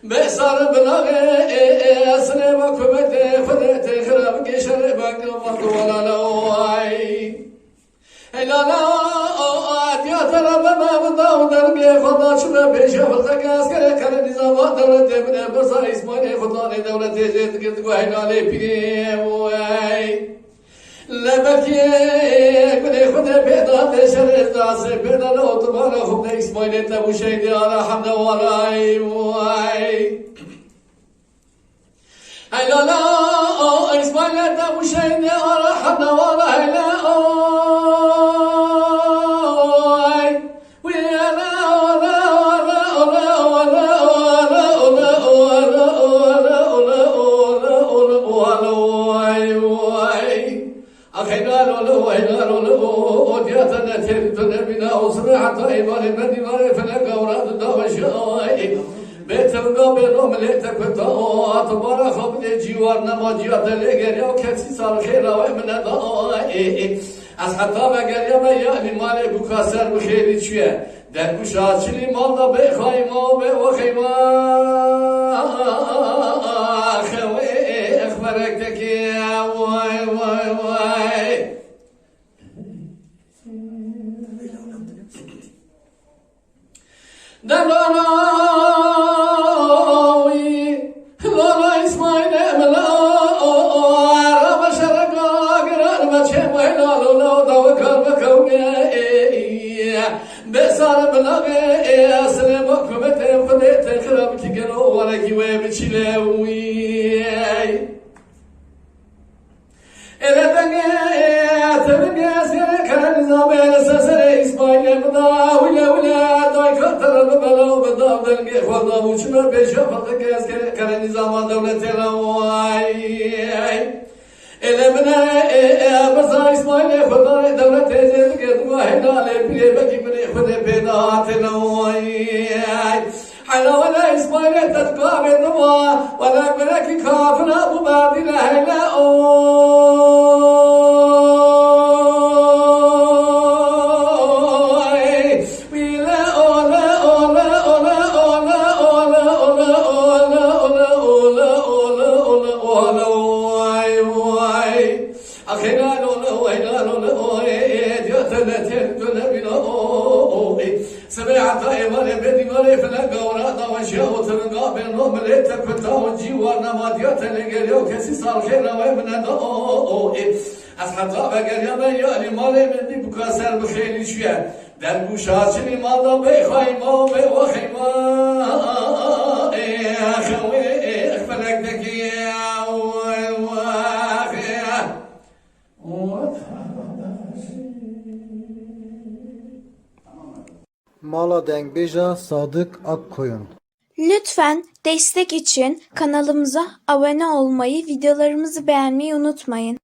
Besar belağı esne bakubete fırete kırab geçer bakvalalay helala diyatara baba davdar ge khoda şuna beşe fırka askere kare nizama devlet emre besar İsmail khoda ne devlet ecet git go helale pire vay lebeki gune khoda beda deşer dase beda otumara khoda İsmail de bu şeydi ala hamda valay vay هلا لا اسمع لا وشين ارحب ولا هلا ويا لا ولا ولا ولا ولا ولا ولا ولا ولا ولا أخيرا لولو وإلا لولو ودياتنا تريدنا بنا وسمعت إيمان المدينة فلك أوراد الدوشاي بيتمنا بينهم ليتك بتاعت برا خبر جوار نماجيات لجري وكسي صار خير ومن داي از حتی بگریا و یعنی مال بکاسر بخیری چیه در گوشاتشلی مال دا بخوایم و بخوایم خوی اخبرک دکی وای وای وای دلاناوی لالا اسماعیل ملا عرب شرقا گران بچه ویلالو لو دو کار بکونه بسار بلاغه اصل مکمت فدیت خراب کی گرو ولکی و بچیلوی اردنگه تبنگه اسکر کرن زابل سسر اسماعیل مدا ولا ولا دای کتر ببلو بدا دلگه خدا وچمر بشا فقط اسکر کرن زمان دولت لوای elemine basa İsmail خدا دولت زد که تو هنال پیه بکی من خود پیدا تنوی حالا ولا إسماعيل تتقام النوا ولا بلك كافنا أبو بعدين هلا سمعت إيمان بدي مري فلقى ورادا وشياء وترقى بينهم ليتك فتاوجي ونماديات لقريو كسي صار خير ومن دو أصحابها بقريا ما يعني مالي مني بكاسر بخيل شوية در گوشاتشني مالا بخيمة وبخيمة أخوي أخبرك دكي Mala Dengbeja Sadık Akkoyun. Lütfen destek için kanalımıza abone olmayı, videolarımızı beğenmeyi unutmayın.